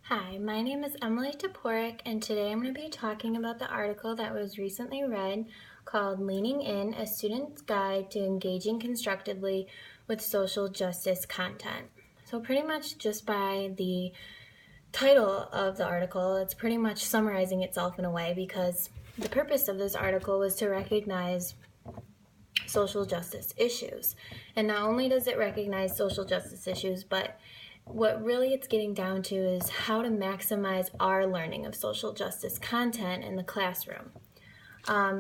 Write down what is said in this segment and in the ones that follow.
Hi, my name is Emily Toporek, and today I'm going to be talking about the article that was recently read called Leaning In, A Student's Guide to Engaging Constructively with Social Justice Content. So pretty much just by the title of the article, it's pretty much summarizing itself in a way because the purpose of this article was to recognize social justice issues. And not only does it recognize social justice issues, but what really it's getting down to is how to maximize our learning of social justice content in the classroom.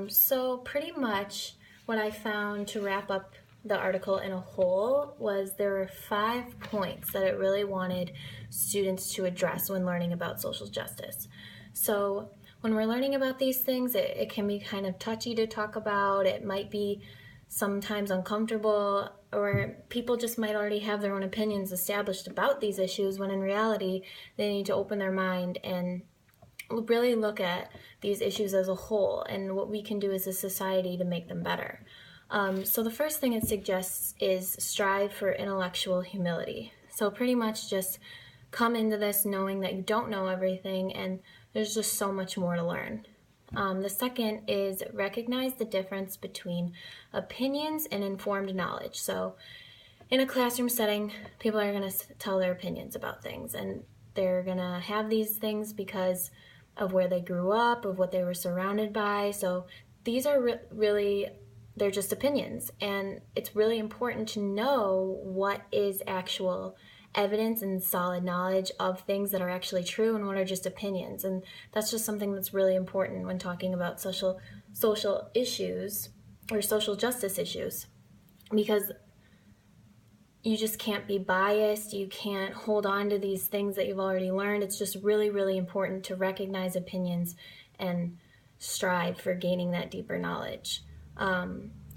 So pretty much what I found to wrap up the article in a whole was there were 5 points that it really wanted students to address when learning about social justice. So when we're learning about these things, it can be kind of touchy to talk about. It might be sometimes uncomfortable, or people just might already have their own opinions established about these issues when in reality they need to open their mind and really look at these issues as a whole and what we can do as a society to make them better. So the first thing it suggests is strive for intellectual humility. So pretty much just come into this knowing that you don't know everything and there's just so much more to learn. The second is recognize the difference between opinions and informed knowledge. So in a classroom setting, people are going to tell their opinions about things, and they're going to have these things because of where they grew up, of what they were surrounded by. So these are really, they're just opinions, and it's really important to know what is actual evidence and solid knowledge of things that are actually true and what are just opinions. And that's just something that's really important when talking about social issues or social justice issues, because you just can't be biased. You can't hold on to these things that you've already learned. It's just really, really important to recognize opinions and strive for gaining that deeper knowledge.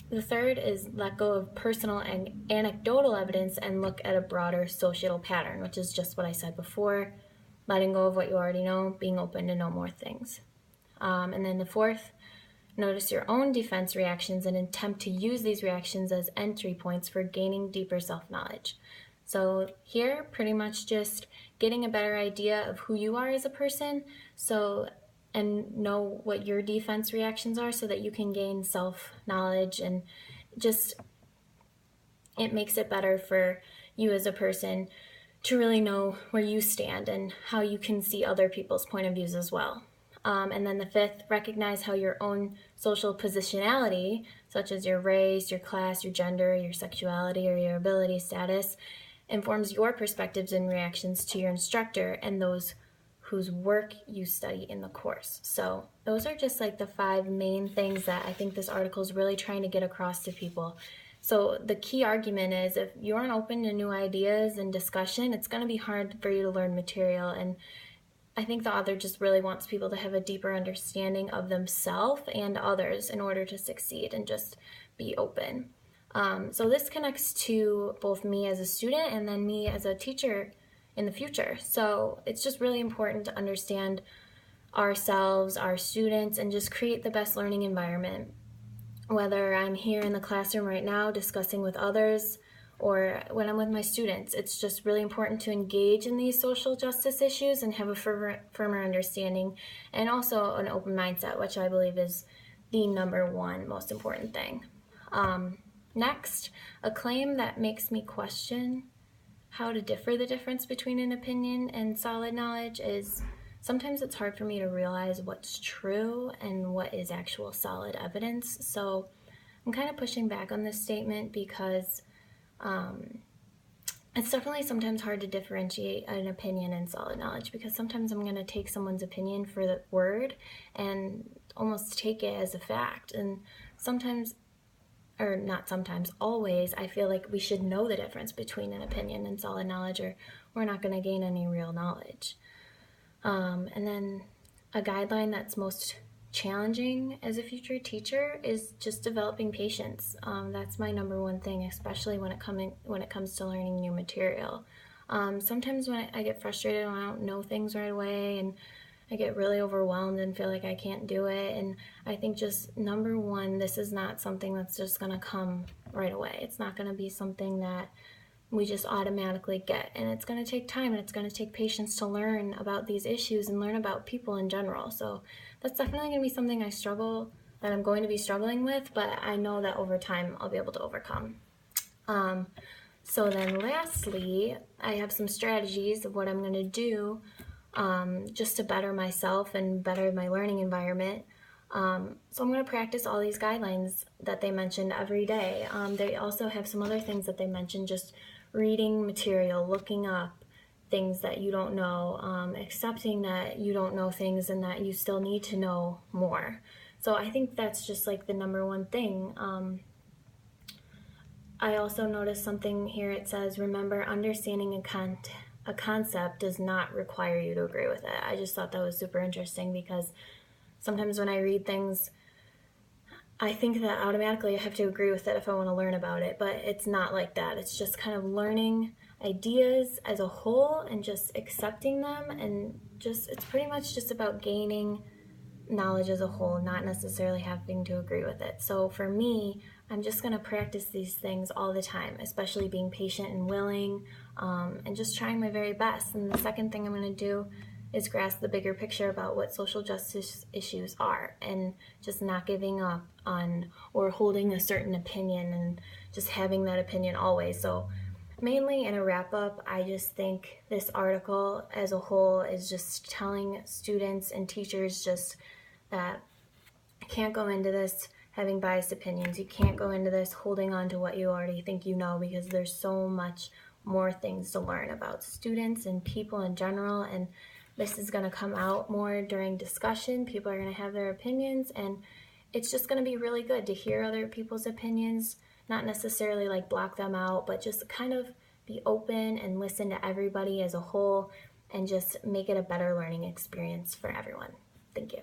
The third is let go of personal and anecdotal evidence and look at a broader social pattern, which is just what I said before, letting go of what you already know, being open to know more things. And then the fourth, notice your own defense reactions and attempt to use these reactions as entry points for gaining deeper self-knowledge. So here, pretty much just getting a better idea of who you are as a person, and know what your defense reactions are so that you can gain self-knowledge, and just it makes it better for you as a person to really know where you stand and how you can see other people's point of views as well. And then the fifth, recognize how your own social positionality, such as your race, your class, your gender, your sexuality, or your ability status, informs your perspectives and reactions to your instructor and those whose work you study in the course. So those are just like the 5 main things that I think this article is really trying to get across to people. So the key argument is if you aren't open to new ideas and discussion, it's going to be hard for you to learn material. And I think the author just really wants people to have a deeper understanding of themselves and others in order to succeed and just be open. So this connects to both me as a student and then me as a teacher in the future. So it's just really important to understand ourselves, our students, and just create the best learning environment. Whether I'm here in the classroom right now discussing with others or when I'm with my students, it's just really important to engage in these social justice issues and have a firmer understanding and also an open mindset, which I believe is the number one most important thing. Next, a claim that makes me question how to differ the difference between an opinion and solid knowledge is sometimes it's hard for me to realize what's true and what is actual solid evidence. So I'm kind of pushing back on this statement because it's definitely sometimes hard to differentiate an opinion and solid knowledge, because sometimes I'm going to take someone's opinion for the word and almost take it as a fact. And sometimes, or not sometimes, always, I feel like we should know the difference between an opinion and solid knowledge, or we're not going to gain any real knowledge. And then a guideline that's most challenging as a future teacher is just developing patience. That's my number one thing, especially when it comes to learning new material. Sometimes when I get frustrated when I don't know things right away, and I get really overwhelmed and feel like I can't do it. And I think just number one, this is not something that's just going to come right away. It's not going to be something that we just automatically get. And it's going to take time and it's going to take patience to learn about these issues and learn about people in general. So that's definitely going to be something that I'm going to be struggling with, but I know that over time I'll be able to overcome. So then lastly, I have some strategies of what I'm going to do just to better myself and better my learning environment. So I'm going to practice all these guidelines that they mentioned every day. They also have some other things that they mentioned, just reading material, looking up things that you don't know, accepting that you don't know things and that you still need to know more. So I think that's just like the number one thing. I also noticed something here. It says, remember, understanding a concept does not require you to agree with it. I just thought that was super interesting because sometimes when I read things, I think that automatically I have to agree with it if I want to learn about it, but it's not like that. It's just kind of learning ideas as a whole and just accepting them, and just it's pretty much just about gaining knowledge as a whole, not necessarily having to agree with it. So for me, I'm just going to practice these things all the time, especially being patient and willing, and just trying my very best. And the second thing I'm going to do is grasp the bigger picture about what social justice issues are, and just not giving up on or holding a certain opinion and just having that opinion always. So mainly in a wrap up, I just think this article as a whole is just telling students and teachers just that you can't go into this having biased opinions. You can't go into this holding on to what you already think you know, because there's so much more things to learn about students and people in general, and this is going to come out more during discussion. People are going to have their opinions, and it's just going to be really good to hear other people's opinions, not necessarily like block them out, but just kind of be open and listen to everybody as a whole and just make it a better learning experience for everyone. Thank you.